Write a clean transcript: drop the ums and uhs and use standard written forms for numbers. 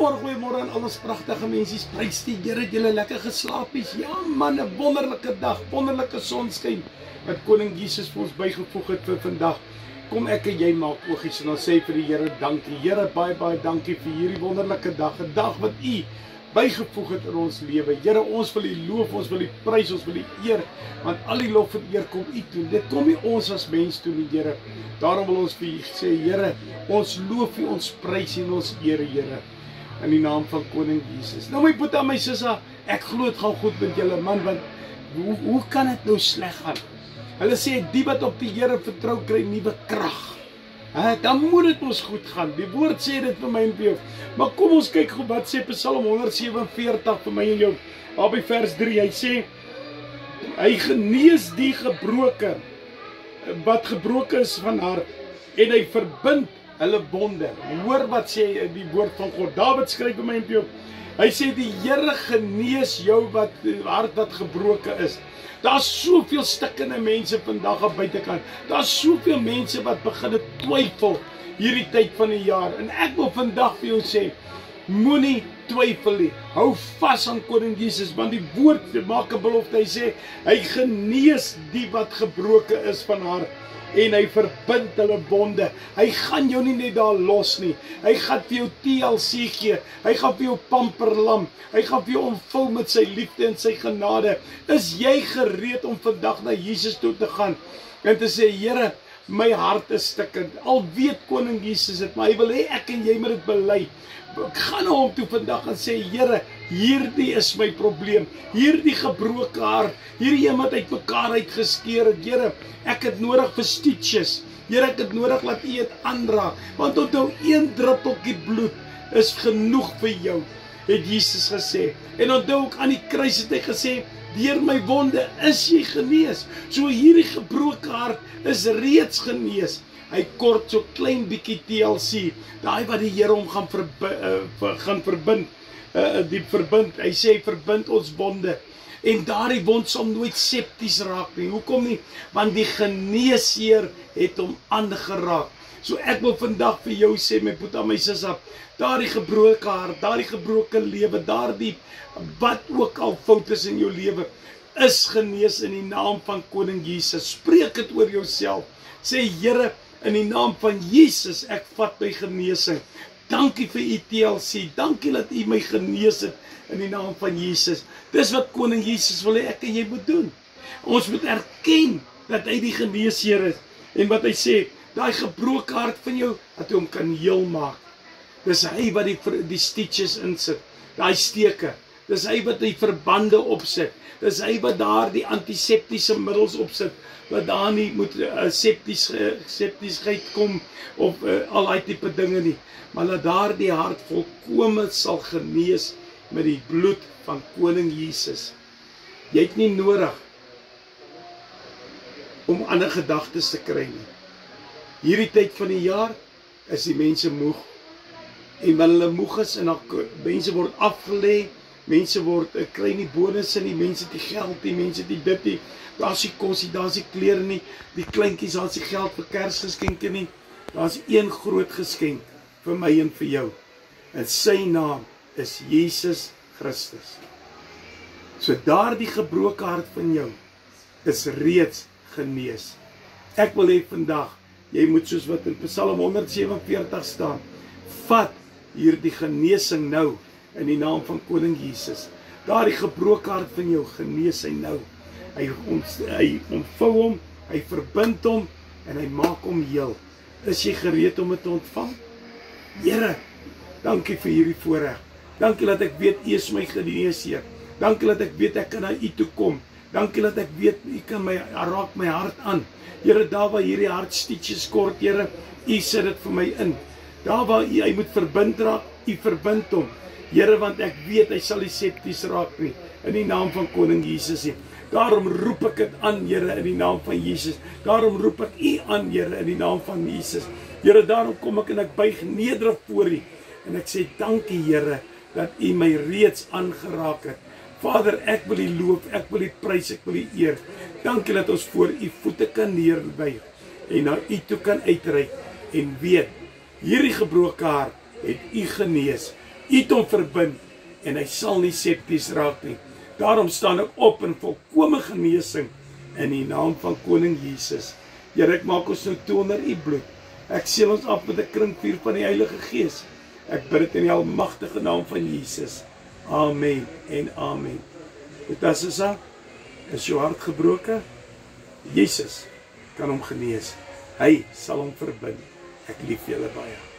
Goeiemôre aan al ons pragtige mensies. Prys die Here, het julle lekker geslaapies. Ja man, 'n wonderlike dag, wonderlike sonskyn wat Koning Jesus vir ons bygevoeg het vir vandag. Kom ek en jy maak oogies en ons sê vir die Here dankie. Here, baie dankie vir hierdie wonderlike dag, 'n dag wat U bygevoeg het in ons lewe. Here, ons wil U loof, ons wil U prys, ons wil U eer, want al die lof en eer kom U toe. Dit kom nie ons as mens toe nie, Here. Daarom wil ons vir U sê, Here, ons loof U, ons prys U en ons eer U, Here. In die naam van Koning Jesus. Nou my boetie en my sissa, ek glo dit gaan goed met julle man, want hoe kan dit nou sleg gaan? Hulle sê die wat op die Here vertrou kry nuwe krag. Dan moet dit ons goed gaan. Die woord sê dit vir my en vir jou. Maar kom ons kyk gou wat sê Psalm 147 vir my en jou. Daar by vers 3, hy sê hy genees die gebroke wat gebroke is van hart en hy verbind hulle bonde. Hoor wat sê die woord van God. Dawid skryf vir my en vir jou. Hy sê die Here genees jou hart wat gebroke is. Daar's soveel stikkende mense vandag op buitekant. Daar's soveel mense wat begin twyfel hierdie tyd van die jaar. En ek wil vandag vir jou sê, moenie twyfel nie. Hou vas aan Koning Jesus, want die woord maak 'n belofte. Hy sê hy genees die wat gebroke is van hart en hy verbind hulle bonde. Hy gaan jou nie net daar los nie. Hy gaan vir jou TLC gee. Hy gaan vir jou pamperlam. Hy gaan vir jou omvul met sy liefde en sy genade. Is jy gereed om vandag na Jesus toe te gaan en te sê, Here, my hart is stikkend. Al weet Koning Jesus dit, maar hy wil hê ek en jy moet dit bely. Ek gaan na hom toe vandag en sê, Here, hierdie is my probleem. Hierdie gebroke hart, hierdie een wat uitmekaar uitgeskeur het. Here, ek het nodig vir stitches. Here, ek het nodig dat U dit aanraak. Want onthou, 1 druppeltjie bloed is genoeg vir jou, het Jesus gesê. En onthou ook aan die kruis het hy gesê, deur my wonde is jy genees. So hierdie gebroke hart is reeds genees. Hy kort so klein bietjie TLC, daai wat die Here hom gaan verbind, hy sê hy verbind ons bonde, en daardie wond sal nooit septies raak nie. Hoekom nie? Want die geneesheer het hom aangeraak. So ek wil vandag vir jou sê, my boetie en my sissa, daardie gebroke hart, daardie gebroke lewe, daardie wat ook al fout is in jou lewe, is genees in die naam van Koning Jesus. Spreek dit oor jouself. Sê, Here, in die naam van Jesus, ek vat my genesing. Dankie vir U TLC. Dankie dat U my genees het in die naam van Jesus. Dis wat Koning Jesus wil hê ek en jy moet doen. Ons moet erken dat hy die geneesheer is. En wat hy sê, daai gebroke hart van jou, dat hy hom kan heel maak. Dis hy wat die stitches insit, daai steke. Dis hy wat die verbande opsit. Dis hy wat daar die antiseptiese middels opsit, wat daar nie moet septiesheid kom of al die tipe dinge nie, maar dat daar die hart volkome sal genees met die bloed van Koning Jesus. Jy het nie nodig om ander gedagtes te kry nie. Hierdie tyd van die jaar is die mense moeg. En wanneer hulle moeg is en mense word afgelê, mense kry nie bonusse nie, mense het die geld nie, mense het die dit nie, daar is die kos nie, daar is die klere nie, die kleintjies, daar is die geld vir Kersgeskenke nie, daar is een groot geskenk vir my en vir jou. En sy naam is Jesus Christus. So daardie gebroke hart van jou is reeds genees. Ek wil hê vandag, jy moet soos wat in Psalm 147 staan, vat hierdie genesing nou, in die naam van Koning Jesus. Daardie gebroke hart van jou genees hy nou. Hy omvou hom, hy verbind hom, en hy maak hom heel. Is jy gereed om dit te ontvang? Here, dankie vir hierdie voorreg. Dankie dat ek weet, U is my geneesheer. Dankie dat ek weet, ek kan na U toe kom. Dankie dat ek weet, U kan raak my hart aan. Here, daar waar hierdie hartstietjies kort, Here, U sit dit vir my in. Daar waar hy moet verbind raak, U verbind hom. Here, want ek weet, hy sal nie septies raak nie, in die naam van Koning Jesus nie. Daarom roep ek dit aan, Here, in die naam van Jesus. Daarom roep ek U aan, Here, in die naam van Jesus. Here, daarom kom ek en ek buig nederig voor U. En ek sê, dankie, Here, dat U my reeds aangeraak het. Vader, ek wil U loof, ek wil U prys, ek wil U eer. Dankie dat ons voor U voete kan neerbuig en na U toe kan uitreik en weet, hierdie gebroke hart het U genees U het hom verbind en hy sal nie septies raak nie. Daarom staan ek op in volkome genesing in die naam van Koning Jesus. Here, ek maak ons nou toe onder u bloed. Ek seël ons af met 'n krinkvuur van die Heilige Gees. Ek bid dit in die almagtige naam van Jesus. Amen en amen. Boetasisa, is jou hart gebroken? Jesus kan hom genees. Hy sal hom verbind. Ek lief julle baie.